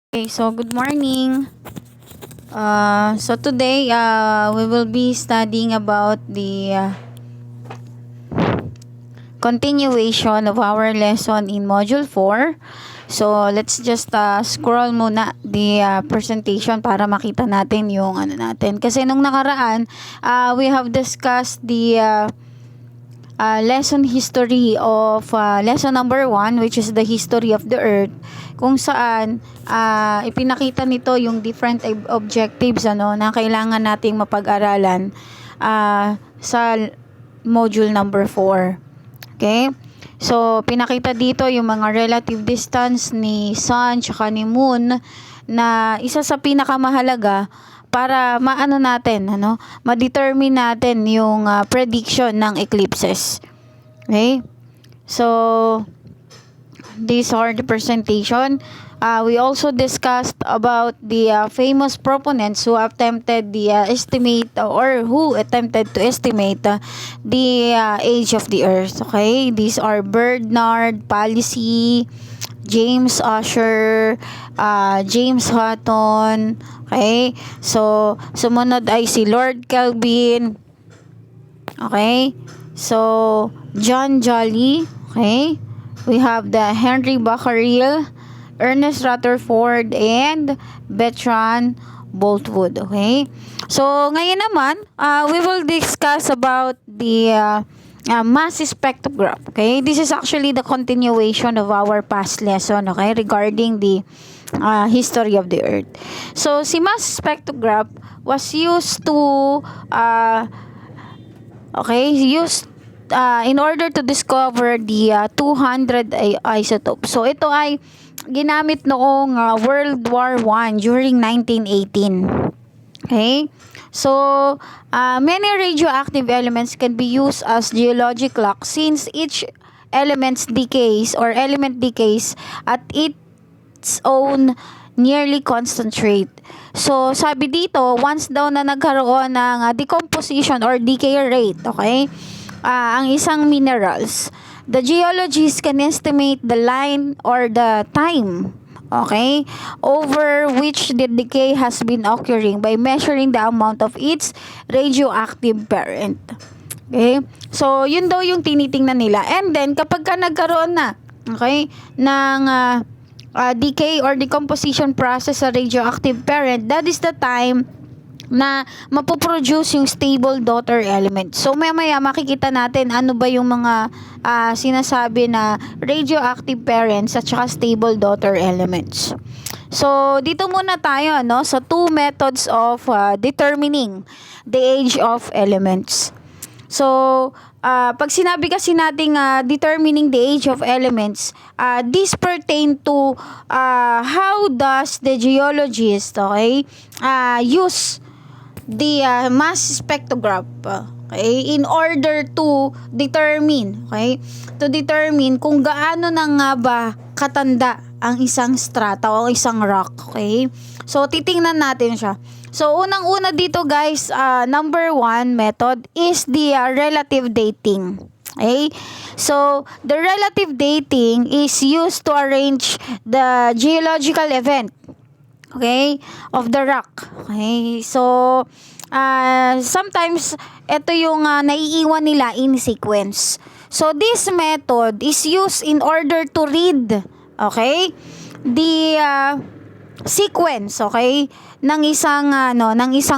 Okay, so good morning. So today we will be studying about the continuation of our lesson in Module 4. So let's just scroll muna the presentation para makita natin yung ano natin. Kasi nung nakaraan, we have discussed the lesson history of lesson number 1, which is the history of the earth, kung saan ipinakita nito yung different objectives na kailangan nating mapag-aralan sa module number 4. Okay? So, pinakita dito yung mga relative distance ni Sun tsaka ni Moon na isa sa pinakamahalaga para ma-determine natin yung prediction ng eclipses. Okay? So, these are the presentation. We also discussed about the famous proponents who attempted the estimate or who attempted to estimate the age of the earth. Okay? These are Bernard Palissy, James Ussher, James Hutton. Okay? So, sumunod ay si Lord Kelvin. Okay? So, John Joly. Okay? We have the Henry Becquerel, Ernest Rutherford, and Bertrand Boltwood. Okay? So, ngayon naman, we will discuss about the mass spectrograph. Okay? This is actually the continuation of our past lesson, okay, regarding the history of the earth. So, si mass spectrograph was used to in order to discover the 200 isotopes. So, ito ay ginamit noong World War I during 1918. Okay? So, many radioactive elements can be used as geologic clock since each element decays at its own nearly constant rate. So, sabi dito, once daw na nagkaroon ng decomposition or decay rate, okay, ang isang minerals, the geologists can estimate the line or the time, okay, over which the decay has been occurring by measuring the amount of its radioactive parent. Okay? So, yun daw yung tinitingnan nila. And then, kapag ka nagkaroon na, okay, ng decay or decomposition process sa radioactive parent, that is the time na mapoproduce yung stable daughter element. So, maya makikita natin ano ba yung mga sinasabi na radioactive parents at saka stable daughter elements. So, dito muna tayo sa two methods of determining the age of elements. So, pag sinabi kasi nating determining the age of elements, this pertain to how does the geologist, okay, use the mass spectrograph, okay, in order to determine kung gaano na nga ba katanda ang isang strata o isang rock. Okay? So, titingnan natin siya. So, unang-una dito guys, number 1 method is the relative dating. Okay? So, the relative dating is used to arrange the geological event, okay, of the rock. Okay? So, sometimes, ito yung naiiwan nila in sequence. So, this method is used in order to read, okay, the sequence, okay, ng isang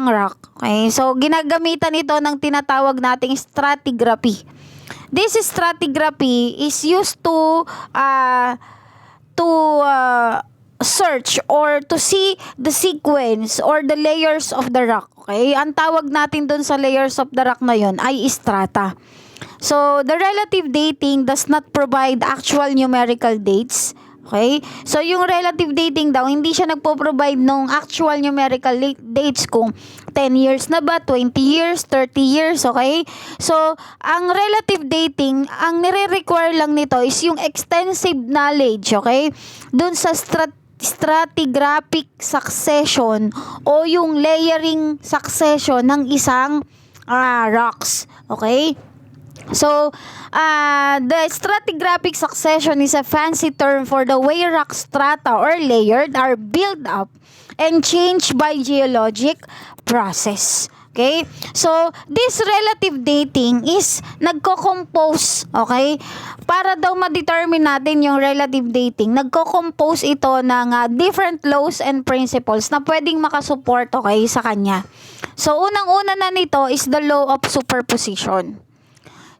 rock. Okay? So, ginagamitan ito ng tinatawag nating stratigraphy. This stratigraphy is used to search or to see the sequence or the layers of the rock. Okay? Ang tawag natin dun sa layers of the rock na yun ay strata. So, the relative dating does not provide actual numerical dates. Okay? So, yung relative dating daw, hindi siya nagpo-provide ng actual numerical dates kung 10 years na ba, 20 years, 30 years, okay? So, ang relative dating, ang nire-require lang nito is yung extensive knowledge, okay? Dun sa stratigraphic succession o yung layering succession ng isang rocks, okay? So, the stratigraphic succession is a fancy term for the way rock strata or layered are built up and changed by geologic process. Okay? So, this relative dating is nagko-compose, okay? Para daw ma-determine natin yung relative dating, nagko-compose ito ng different laws and principles na pwedeng makasupport, okay, sa kanya. So, unang-una na nito is the law of superposition.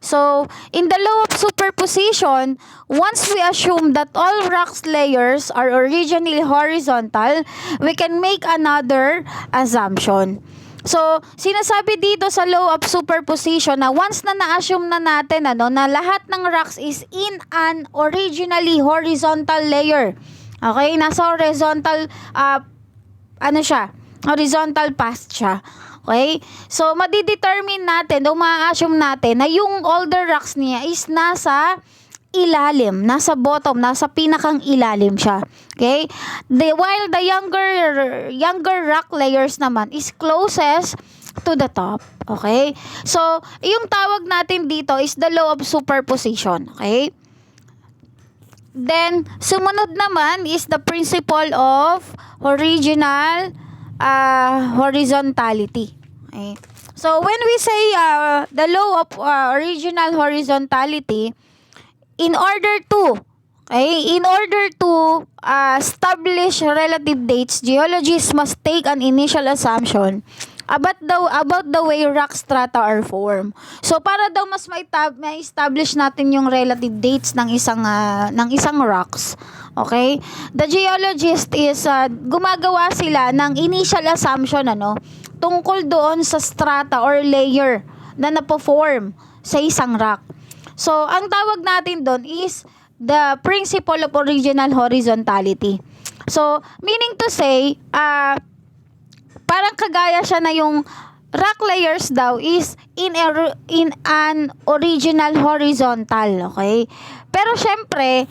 So, in the law of superposition, once we assume that all rocks layers are originally horizontal, we can make another assumption. So, sinasabi dito sa law of superposition na once na na-assume na natin na lahat ng rocks is in an originally horizontal layer. Okay? Nasa horizontal horizontal path siya. Okay? So, madidetermine natin o ma-assume natin na yung older rocks niya is nasa ilalim, nasa bottom, nasa pinakang ilalim siya. Okay? While the younger rock layers naman is closest to the top. Okay? So, yung tawag natin dito is the law of superposition. Okay? Then, sumunod naman is the principle of original horizontality. Okay? So, when we say the law of original horizontality, in order to establish relative dates, geologists must take an initial assumption about the way rock strata are formed. So, para daw mas ma-establish natin yung relative dates ng isang rocks. Okay? The geologist is gumagawa sila ng initial assumption tungkol doon sa strata or layer na napo-form sa isang rock. So, ang tawag natin doon is the principle of original horizontality. So, meaning to say, parang kagaya siya na yung rock layers daw is in an original horizontal, okay? Pero syempre,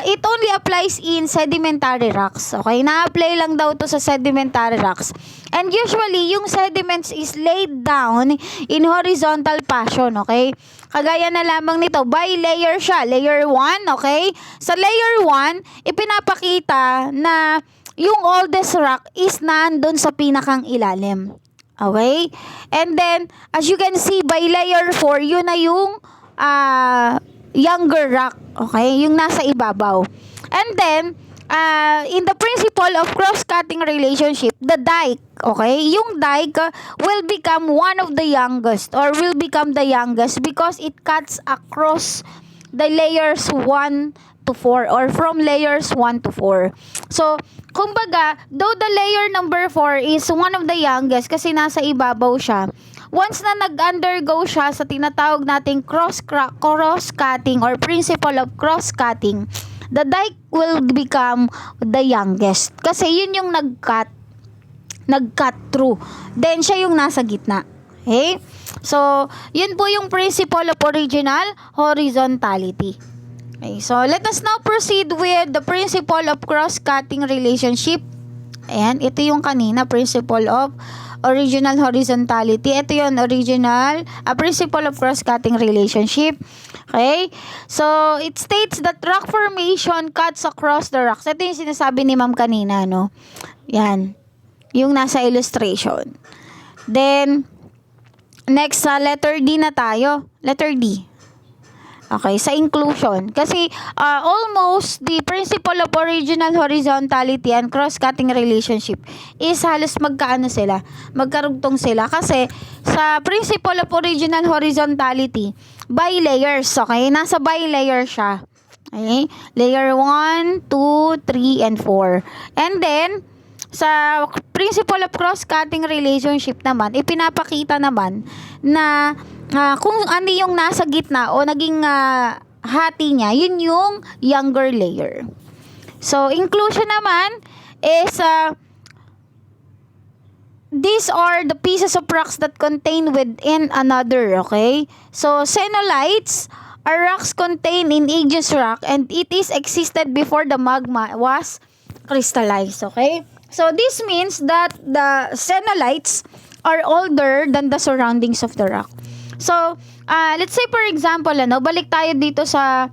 it only applies in sedimentary rocks, okay? Na-apply lang daw to sa sedimentary rocks. And usually, yung sediments is laid down in horizontal fashion, okay? Kagaya na lamang nito, by layer siya. Layer 1, okay? Sa layer 1, ipinapakita na yung oldest rock is nandun sa pinakang ilalim. Okay? And then, as you can see, by layer 4, yun na yung younger rock. Okay? Yung nasa ibabaw. And then, in the principle of cross-cutting relationship, the dike, okay? Yung dike will become one of the youngest or will become the youngest because it cuts across the layers 1 to 4 or from layers 1 to 4. So, kumbaga, though the layer number 4 is one of the youngest kasi nasa ibabaw siya, once na nag-undergo siya sa tinatawag nating cross-cutting or principle of cross-cutting, the dike will become the youngest. Kasi yun yung nag-cut through. Then, siya yung nasa gitna. Okay? So, yun po yung principle of original horizontality. Okay, so let us now proceed with the principle of cross-cutting relationship. Ayan, ito yung kanina, principle of original horizontality. Ito yung principle of cross-cutting relationship. Okay? So, it states that rock formation cuts across the rocks. Ito yung sinasabi ni ma'am kanina, no? Yan. Yung nasa illustration. Then, next, letter D na tayo. Letter D. Okay, sa inclusion. Kasi almost the principle of original horizontality and cross-cutting relationship is halos magkarugtong sila. Kasi sa principle of original horizontality, by layers, okay? Nasa by layer siya. Okay? Layer 1, 2, 3, and 4. And then, sa principle of cross-cutting relationship naman, ipinapakita naman na kung ano yung nasa gitna o naging hati niya, yun yung younger layer. So, inclusion naman is these are the pieces of rocks that contain within another, okay? So, xenolites are rocks contained in ageous rock and it is existed before the magma was crystallized, okay? So, this means that the xenolites are older than the surroundings of the rock. So, let's say for example, balik tayo dito sa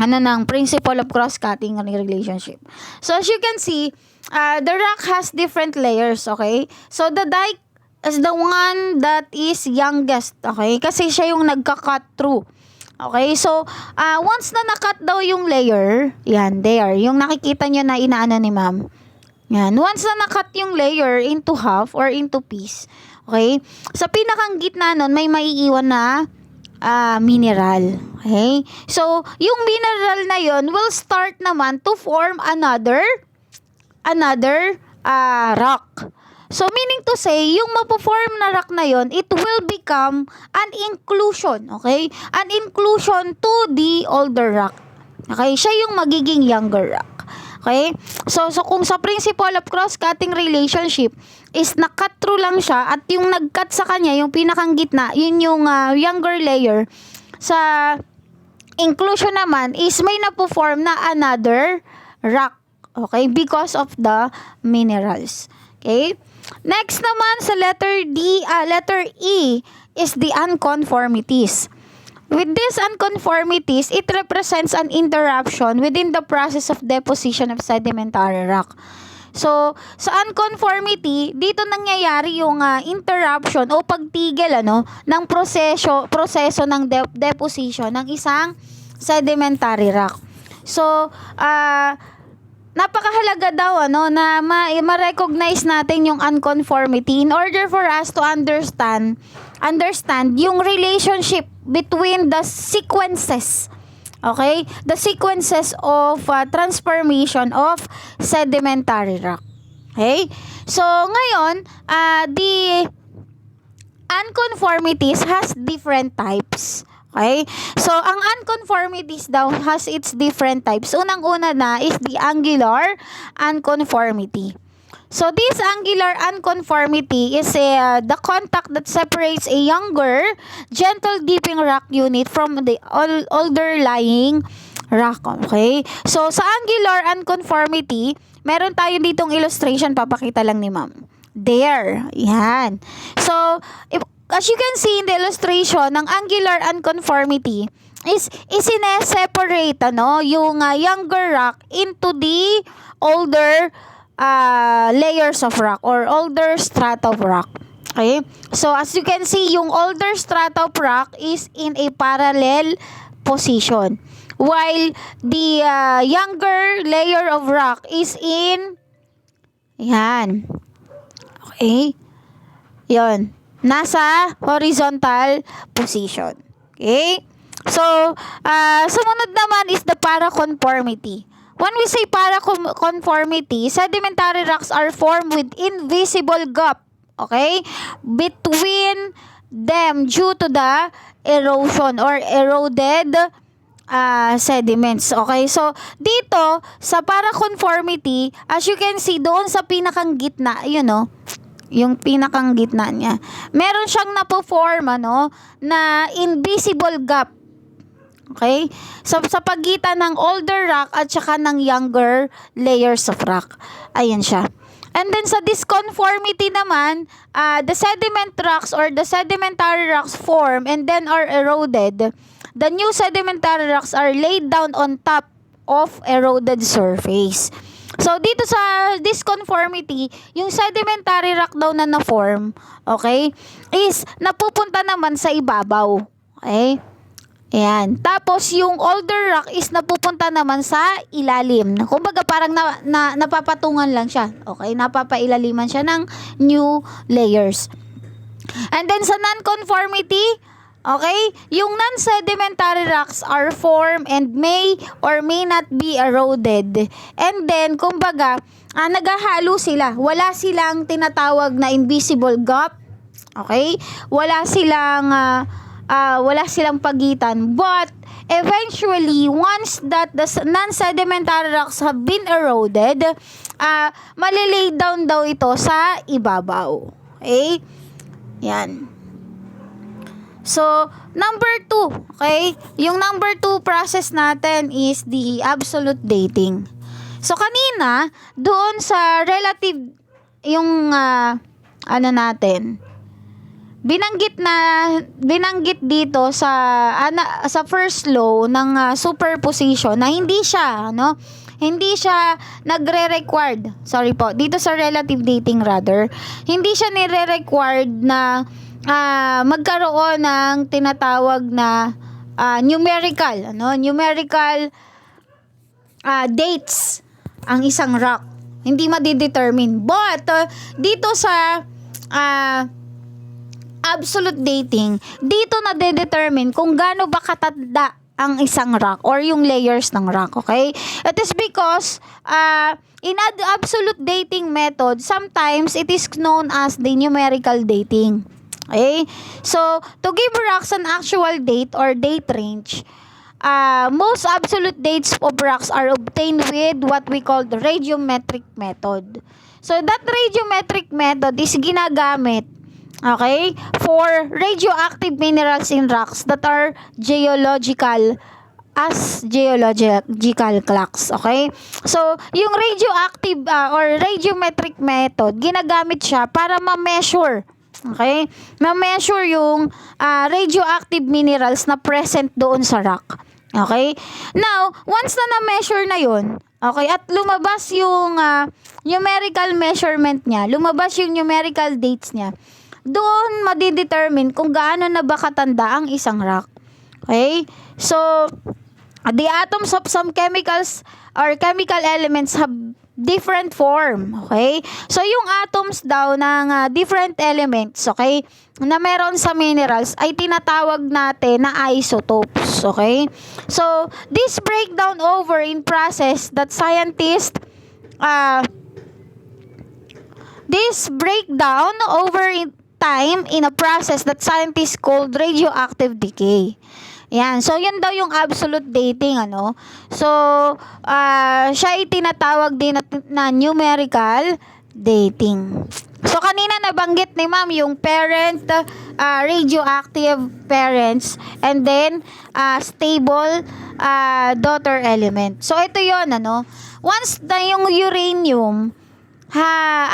ng principle of cross-cutting relationship. So, as you can see, the rock has different layers, okay? So, the dike is the one that is youngest, okay? Kasi siya yung nagka-cut through. Okay, so, once na nakat daw yung layer, yan, there, yung nakikita nyo na inaano ni ma'am. Yan, once na nakat yung layer into half or into piece, okay, sa pinakang gitna nun, may maiiwan na mineral. Okay? So, yung mineral na yon will start naman to form another rock. So, meaning to say, yung mapo-form na rock na yon, it will become an inclusion. Okay? An inclusion to the older rock. Okay? Siya yung magiging younger rock. Okay? So kung sa principle of cross-cutting relationship is nakat through lang siya at yung nag-cut sa kanya, yung pinakang gitna, yun yung younger layer. Sa inclusion naman is may napo-form na another rock. Okay? Because of the minerals. Okay? Next naman sa letter E is the unconformities. With these unconformities, it represents an interruption within the process of deposition of sedimentary rock. So, sa unconformity, dito nangyayari yung interruption o pagtigil ng proseso ng deposition ng isang sedimentary rock. So, napakahalaga daw na ma-recognize natin yung unconformity in order for us to understand yung relationship between the sequences, okay, the sequences of transformation of sedimentary rock. Okay, so ngayon the unconformities has different types. Okay? So, ang unconformities daw has its different types. Unang-una na is the angular unconformity. So, this angular unconformity is the contact that separates a younger, gentle dipping rock unit from the older lying rock. Okay? So, sa angular unconformity, meron tayo ditong illustration. Papakita lang ni ma'am. There. Yan. So, as you can see in the illustration, ng angular unconformity is isineseparate yung younger rock into the older layers of rock or older strata of rock. Okay? So, as you can see, yung older strata of rock is in a parallel position. While the younger layer of rock is in yan. Okay? Yon. Nasa horizontal position. Okay? So, sumunod naman is the paraconformity. When we say paraconformity, sedimentary rocks are formed with invisible gap, okay, between them due to the erosion or eroded sediments. Okay, so dito sa paraconformity, as you can see doon sa pinakang gitna, yung pinakang gitna niya, meron siyang napo-form na invisible gap. Okay? So, sa pagitan ng older rock at saka ng younger layers of rock. Ayan siya. And then sa disconformity naman, the sediment rocks or the sedimentary rocks form and then are eroded. The new sedimentary rocks are laid down on top of eroded surface. So, dito sa disconformity, yung sedimentary rock daw na na-form, okay, is napupunta naman sa ibabaw. Okay? Ayan. Tapos, yung older rock is napupunta naman sa ilalim. Kumbaga, parang napapatungan lang siya. Okay? Napapailaliman siya ng new layers. And then, sa non-conformity, okay, yung non-sedimentary rocks are formed and may or may not be eroded. And then, kumbaga, naghahalo sila. Wala silang tinatawag na invisible gap. Okay? Wala silang pagitan. But, eventually, once that the non-sedimentary rocks have been eroded, malilay down daw ito sa ibabaw. Okay? Yan. So, number 2, okay? Yung number 2 process natin is the absolute dating. So, kanina, doon sa relative, yung, binanggit dito sa first law ng superposition na hindi siya nagre-required. Sorry po, dito sa relative dating rather, hindi siya nire-required na magkaroon ng tinatawag na numerical dates ang isang rock. Hindi madidetermine. But dito sa absolute dating, dito na determine kung gaano ba katanda ang isang rock or yung layers ng rock, okay? It is because in absolute dating method, sometimes it is known as the numerical dating. Okay? So, to give rocks an actual date or date range, most absolute dates of rocks are obtained with what we call the radiometric method. So, that radiometric method is ginagamit, okay, for radioactive minerals in rocks that are geological clocks, okay? So, yung radioactive or radiometric method, ginagamit siya para ma-measure, okay? Ma-measure yung radioactive minerals na present doon sa rock. Okay? Now, once na na-measure na yun, okay, at lumabas yung numerical measurement niya, lumabas yung numerical dates niya, doon madidetermine kung gaano na ba katanda ang isang rock. Okay? So, the atoms of some chemicals or chemical elements have different form. Okay? So, yung atoms daw ng different elements, okay, na meron sa minerals ay tinatawag natin na isotopes. Okay? So, this breakdown over in process that scientists in time in a process that scientists called radioactive decay. Yan. So, yun daw yung absolute dating, ano. So, siya ay tinatawag din na numerical dating. So, kanina nabanggit ni ma'am yung parent, radioactive parents, and then, stable daughter element. So, ito yon, ano. Once na yung uranium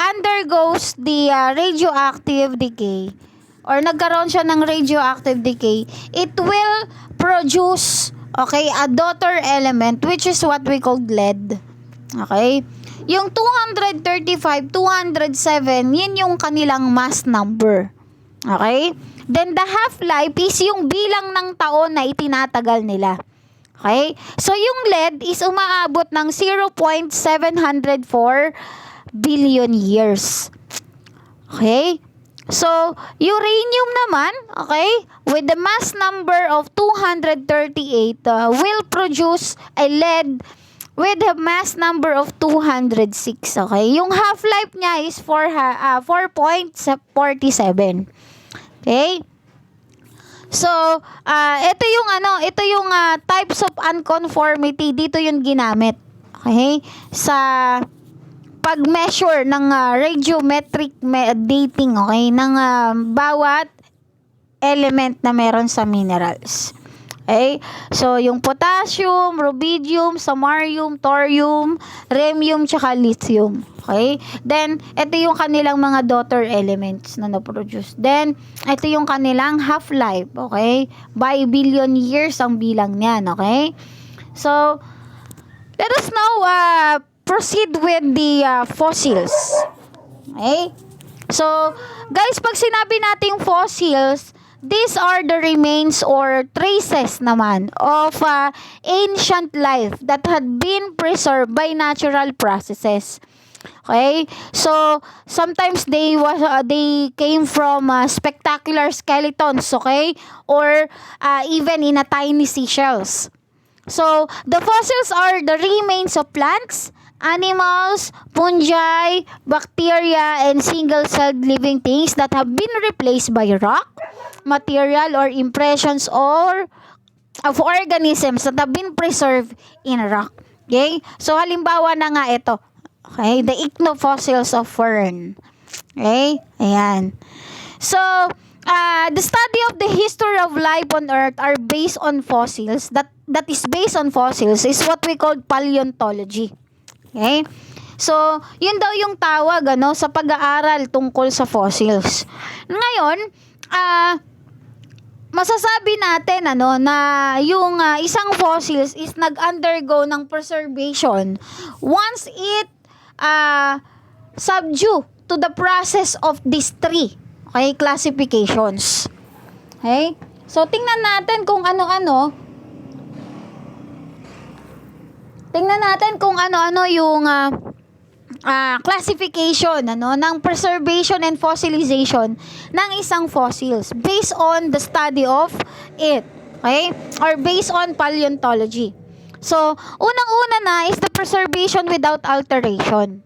undergoes the radioactive decay, or nagkaroon siya ng radioactive decay, it will produce, okay, a daughter element, which is what we call lead. Okay? Yung 235, 207, yun yung kanilang mass number. Okay? Then the half-life is yung bilang ng taon na itinatagal nila. Okay? So yung lead is umaabot ng 0.704 billion years. Okay? So, uranium naman, okay, with the mass number of 238, will produce a lead with a mass number of 206. Okay? Yung half-life niya is 4.47. Okay? So, ito yung types of unconformity, dito yung ginamit. Okay? Sa pag-measure ng radiometric dating, okay, ng bawat element na meron sa minerals. Okay? So, yung potassium, rubidium, samarium, thorium, rhenium, tsaka lithium. Okay? Then, ito yung kanilang mga daughter elements na na-produce. Then, ito yung kanilang half-life. Okay? By billion years ang bilang niyan. Okay? So, let us now proceed with the fossils. Okay? So, guys, pag sinabi nating fossils, these are the remains or traces naman of ancient life that had been preserved by natural processes. Okay? So, sometimes they came from spectacular skeletons, okay? Or even in a tiny seashells. So, the fossils are the remains of plants, animals, fungi, bacteria, and single-celled living things that have been replaced by rock, material, or impressions of organisms that have been preserved in rock. Okay? So, halimbawa na nga ito. Okay? The ichnofossils of fern. Okay? Ayan. So, the study of the history of life on Earth are based on fossils. That is based on fossils is what we call paleontology. Okay? So, yun daw yung tawag sa pag-aaral tungkol sa fossils. Ngayon, masasabi natin na yung isang fossils is nag-undergo ng preservation once it subdue to the process of these three, okay, classifications. Okay? So tingnan natin kung ano-ano yung classification ng preservation and fossilization ng isang fossils based on the study of it, okay, or based on paleontology. So unang-una na is the preservation without alteration.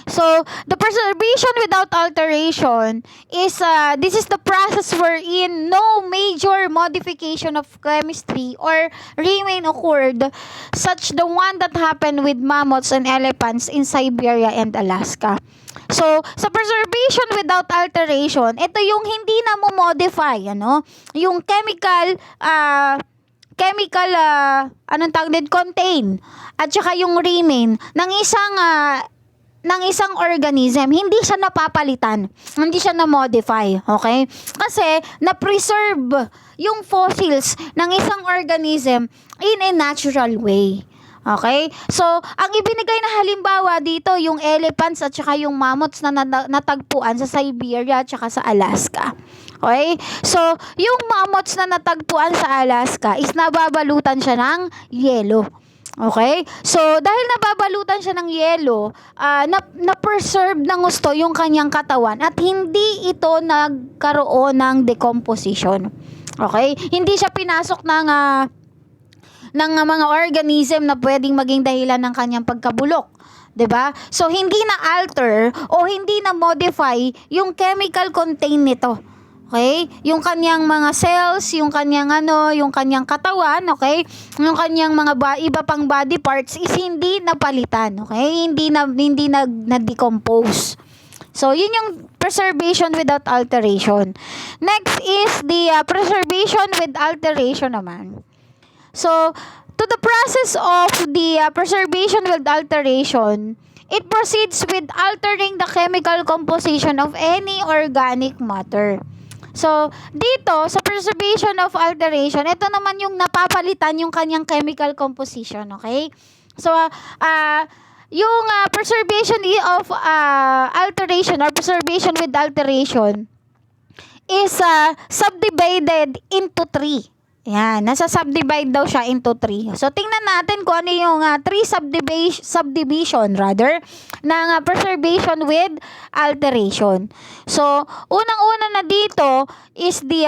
So the preservation without alteration is this is the process wherein no major modification of chemistry or remain occurred, such the one that happened with mammoths and elephants in Siberia and Alaska. So sa preservation without alteration, ito yung hindi na mo-modify, yung chemical contain at saka yung remain ng isang organism, hindi siya napapalitan, hindi siya na-modify, okay? Kasi na-preserve yung fossils ng isang organism in a natural way. Okay? So, ang ibinigay na halimbawa dito, yung elephants at saka yung mammoths na natagpuan sa Siberia at saka sa Alaska. Okay? So, yung mammoths na natagpuan sa Alaska is nababalutan siya ng yelo. Okay? So, dahil nababalutan siya ng yelo, na-preserve ng gusto yung kanyang katawan at hindi ito nagkaroon ng decomposition. Okay? Hindi siya pinasok ng mga organism na pwedeng maging dahilan ng kanyang pagkabulok. 'Di ba? So, hindi na alter o hindi na modify yung chemical contain nito. Okay? Yung kanyang mga cells, yung kanyang yung kanyang katawan, okay? Yung kanyang mga iba pang body parts is hindi napalitan, okay? Hindi na-decompose. So, yun yung preservation without alteration. Next is the preservation with alteration naman. So, to the process of the preservation with alteration, it proceeds with altering the chemical composition of any organic matter. So, dito, sa preservation of alteration, ito naman yung napapalitan yung kanyang chemical composition, okay? So, yung preservation of alteration or preservation with alteration is subdivided into three. Yan, nasa-subdivide daw siya into 3. So, tingnan natin kung ano yung 3 subdivision ng preservation with alteration. So, unang-una na dito is the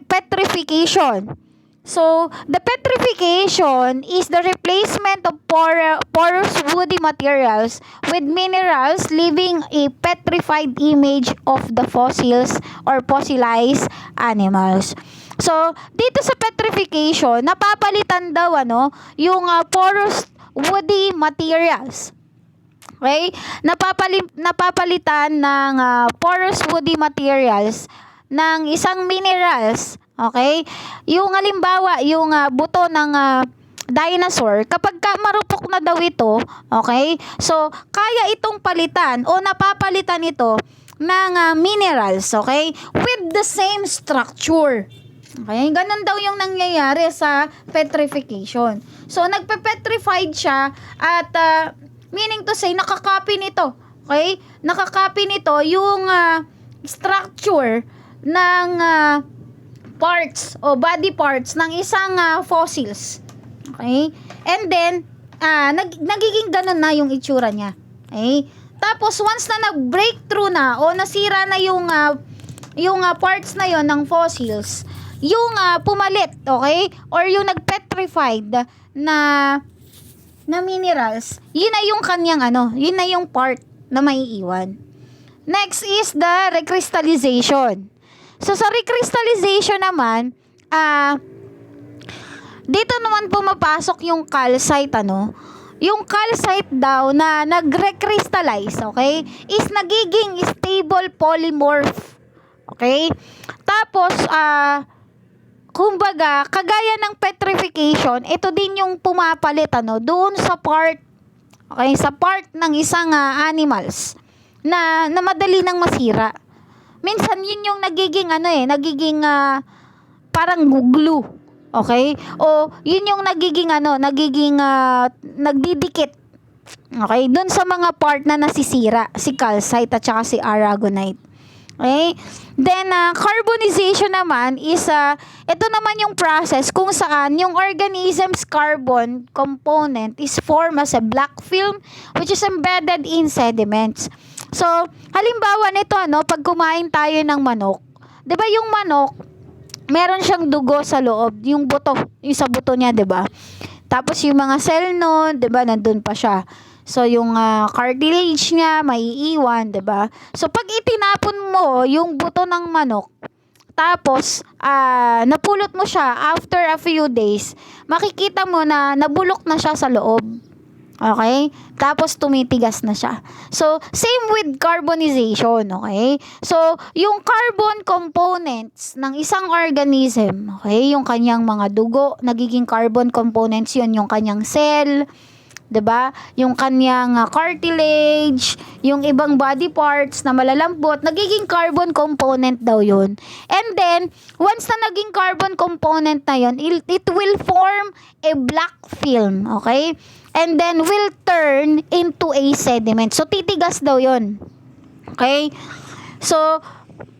petrification. So, the petrification is the replacement of porous woody materials with minerals, leaving a petrified image of the fossils or fossilized animals. So, dito sa petrification, napapalitan daw yung porous woody materials. Okay? Napapalitan ng porous woody materials ng isang minerals. Okay? Yung halimbawa, yung buto ng dinosaur, kapag marupok na daw ito, okay? So, kaya itong palitan o napapalitan ito ng minerals, okay? With the same structure. Okay, ganun daw yung nangyayari sa petrification. So, nagpe-petrified siya at meaning to say, nakakopy nito. Okay? Nakakopy nito yung structure ng parts o body parts ng isang fossils. Okay? And then, nagiging ganun na yung itsura niya. Okay? Tapos, once na nag-breakthrough na o nasira na yung parts na yon ng fossils, yung pumalit, okay? Or yung nag-petrified na minerals, yun na yung kanyang yun na yung part na maiiwan. Next is the recrystallization. So, sa recrystallization naman, dito naman pumapasok yung calcite, yung calcite daw na nagre-crystallize, okay, is nagiging stable polymorph. Okay? Tapos, kumbaga, kagaya ng petrification, ito din yung pumapalit doon sa part, okay, sa part ng isang animals na madali nang masira. minsan yun yung nagiging nagiging parang glue. Okay? O yun yung nagiging nagdidikit. Okay? Doon sa mga part na nasisira, si calcite at saka si aragonite. Okay? Then, carbonization naman is, ito naman yung process kung saan yung organism's carbon component is formed as a black film which is embedded in sediments. So, halimbawa nito, pag kumain tayo ng manok, 'di ba yung manok, meron siyang dugo sa loob, yung buto, yung sa buto niya, 'di ba? Tapos yung mga cell nun, 'di ba, nandun pa siya. So, yung cartilage niya, maiiwan, 'di ba? So, pag itinapon mo yung buto ng manok, tapos, napulot mo siya after a few days, makikita mo na nabulok na siya sa loob. Okay? Tapos, tumitigas na siya. So, same with carbonization. Okay? So, yung carbon components ng isang organism, okay? Yung kanyang mga dugo, nagiging carbon components yun, yung kanyang cell, 'di ba? Yung kanyang cartilage, yung ibang body parts na malalambot, nagiging carbon component daw 'yun. And then, once na naging carbon component na 'yun, it will form a black film, okay? And then will turn into a sediment. So titigas daw 'yun. Okay? So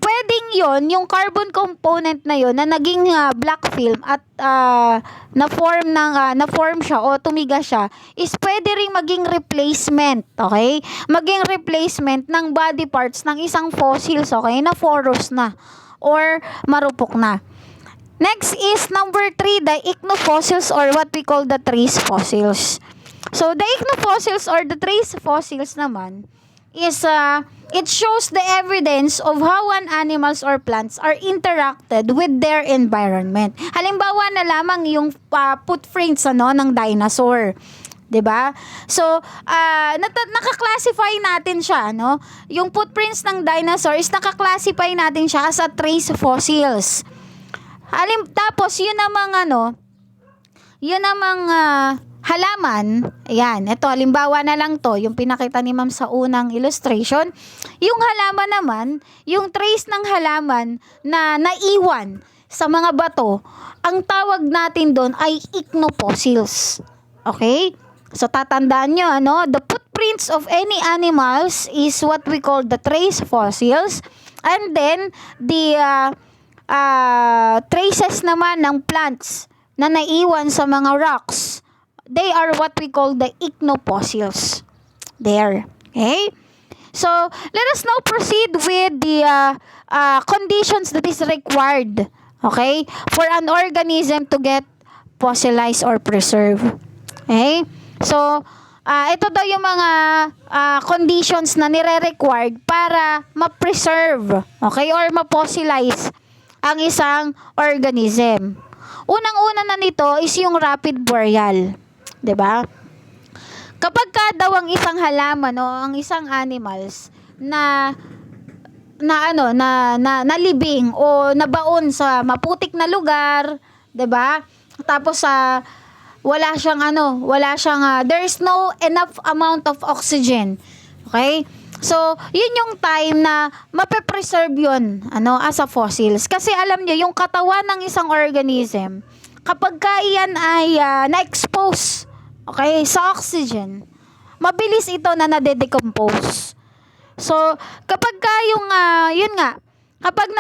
pwedeng yon yung carbon component na yon na naging black film at na-form siya o tumigas siya is pwede ring maging replacement, okay? Maging replacement ng body parts ng isang fossils, okay? Na porous na or marupok na. Next is number 3, the ichnofossils or what we call the trace fossils. So the ichnofossils or the trace fossils naman is it shows the evidence of how animals or plants are interacted with their environment. Halimbawa na lamang yung footprints ng dinosaur. 'Di ba? So, naka-classify natin siya, Yung footprints ng dinosaur is naka-classify natin siya as a trace fossils. Tapos yun namang halaman, ayan, ito halimbawa na lang to, yung pinakita ni ma'am sa unang illustration. Yung halaman naman, yung trace ng halaman na naiwan sa mga bato, ang tawag natin doon ay ichnofossils. Okay? So tatandaan nyo, the footprints of any animals is what we call the trace fossils. And then, the traces naman ng plants na naiwan sa mga rocks, they are what we call the ichnofossils. There. Okay? So, let us now proceed with the conditions that is required, okay, for an organism to get fossilized or preserved. Okay? So, ito daw yung mga conditions na nire-required para ma-preserve, okay, or ma-fossilize ang isang organism. Unang-una na nito is yung rapid burial. 'Di ba? Kapag daw ang isang halaman o ang isang animals na nalibing o nabaon sa maputik na lugar, 'di ba? Tapos wala siyang there's no enough amount of oxygen. Okay? So, yun yung time na mape-preserve yun, as a fossils. Kasi alam niyo, yung katawan ng isang organism, kapag iyan ay na-expose, okay, sa oxygen, mabilis ito na nade-decompose. So, kapag kapag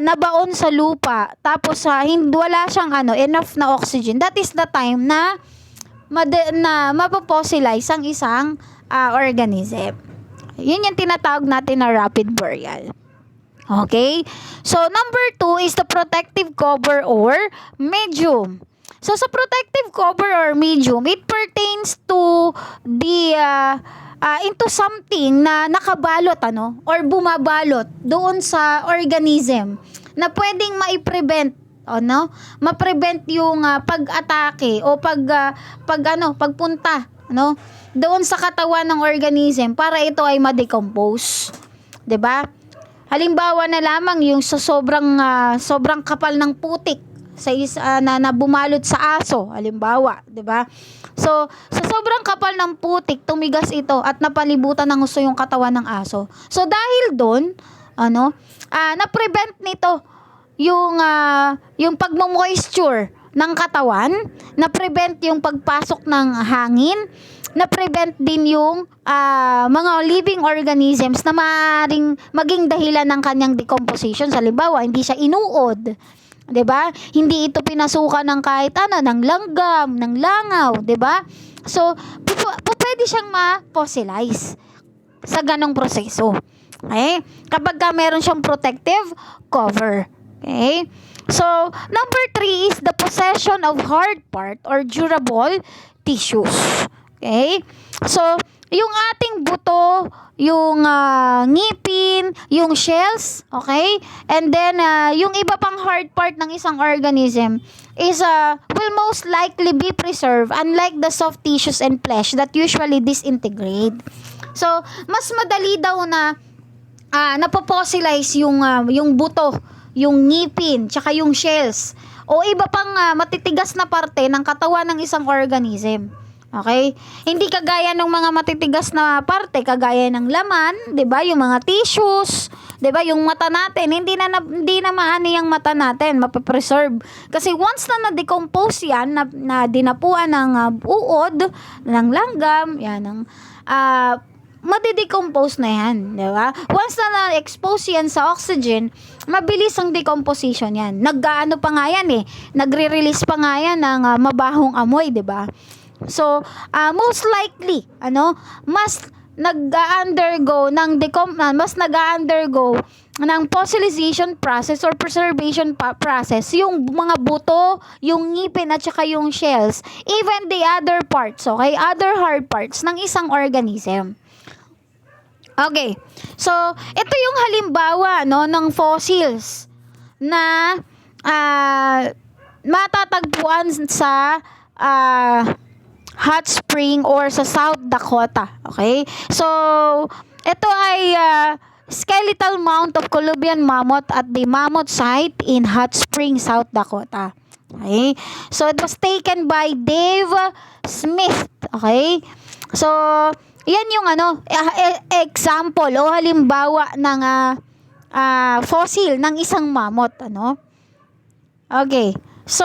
nabaon sa lupa, tapos wala siyang enough na oxygen, that is the time na mapofossilize ang isang organism. Yun yung tinatawag natin na rapid burial. Okay? So, number 2 is the protective cover or medium. So, sa protective cover or medium, it pertains to the into something na nakabalot or bumabalot doon sa organism na pwedeng ma-prevent ma-prevent yung pag-atake o pagpunta doon sa katawan ng organism para ito ay ma-decompose. 'Di ba? Halimbawa na lamang yung sa sobrang kapal ng putik na bumalot sa aso, halimbawa, 'di ba? So, sa sobrang kapal ng putik, tumigas ito at napalibutan ng gusto yung katawan ng aso. So, dahil doon, na-prevent nito yung pagmo-moisture ng katawan, na-prevent yung pagpasok ng hangin, na-prevent din yung mga living organisms na maaaring maging dahilan ng kanyang decomposition. Halimbawa, hindi siya inuod, 'di ba? Hindi ito pinasukan ng kahit ng langgam, ng langaw, 'di ba? So, pwede siyang ma-fossilize sa ganong proseso. Okay? Kapag meron siyang protective cover. Okay? So, number 3 is the possession of hard part or durable tissues. Okay? So, yung ating buto, yung ngipin, yung shells, okay? And then, yung iba pang hard part ng isang organism is will most likely be preserved, unlike the soft tissues and flesh that usually disintegrate. So, mas madali daw na napofossilize yung buto, yung ngipin, tsaka yung shells, o iba pang matitigas na parte ng katawan ng isang organism. Okay? Hindi kagaya ng mga matitigas na parte, kagaya ng laman, 'di ba? Yung mga tissues, 'di ba? Yung mata natin, hindi na maani yung mata natin, mape-preserve. Kasi once na na-decompose yan, na dinapuan ng uod, ng langgam, yan, ng madidecompose na yan, di ba? Once na na-expose yan sa oxygen, mabilis ang decomposition yan. Nag-ano pa nga yan nagre-release pa nga yan ng mabahong amoy, di ba? So, most likely, mas nag-undergo ng fossilization process or preservation process yung mga buto, yung ngipin at saka yung shells, even the other parts, okay? Other hard parts ng isang organism. Okay. So, ito yung halimbawa ng fossils na matatagpuan sa hot spring or sa South Dakota. Okay? So, ito ay skeletal mount of Columbian mammoth at the mammoth site in Hot Spring, South Dakota. Okay? So, it was taken by Dave Smith. Okay? So, yan yung example o halimbawa ng fossil ng isang mammoth. Okay. So,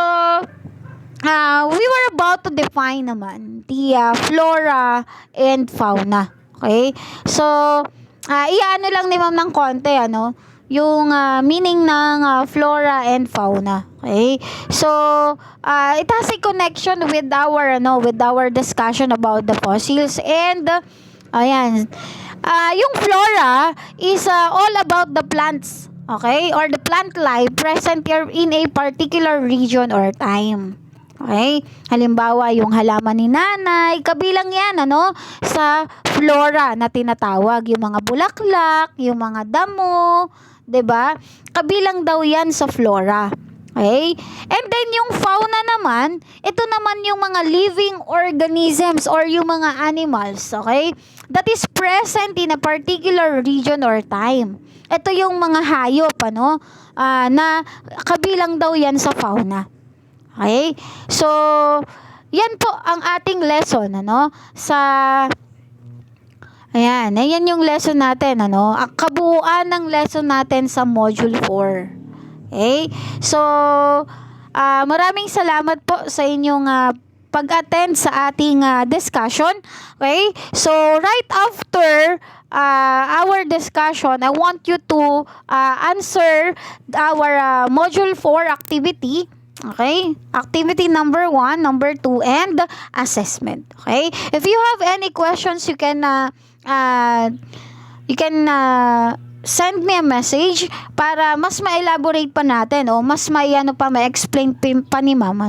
we were about to define naman the flora and fauna. Okay? So, iano lang ni ma'am ng konti, yung meaning ng flora and fauna. Okay? So, it has a connection with our discussion about the fossils, and ayan. Yung flora is all about the plants, okay? Or the plant life present here in a particular region or time. Okay? Halimbawa, yung halaman ni nanay, kabilang yan, sa flora na tinatawag. Yung mga bulaklak, yung mga damo, 'di ba? Kabilang daw yan sa flora. Okay? And then yung fauna naman, ito naman yung mga living organisms or yung mga animals, okay? That is present in a particular region or time. Ito yung mga hayop, na kabilang daw yan sa fauna. Okay? So, yan po ang ating lesson, ayan yung lesson natin, ang kabuuan ng lesson natin sa Module 4. Okay? So, maraming salamat po sa inyong pag-attend sa ating discussion. Okay? So, right after our discussion, I want you to answer our Module 4 activity. Okay? Activity number 1, number 2, and assessment. Okay? If you have any questions, you can send me a message para mas ma-elaborate pa natin o mas ma-explain pa ni ma'am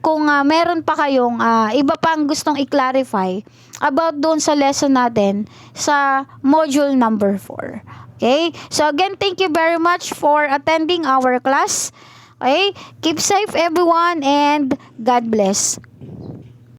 kung meron pa kayong iba pang gustong i-clarify about doon sa lesson natin sa module number 4. Okay? So again, thank you very much for attending our class. Okay? Keep safe everyone and God bless.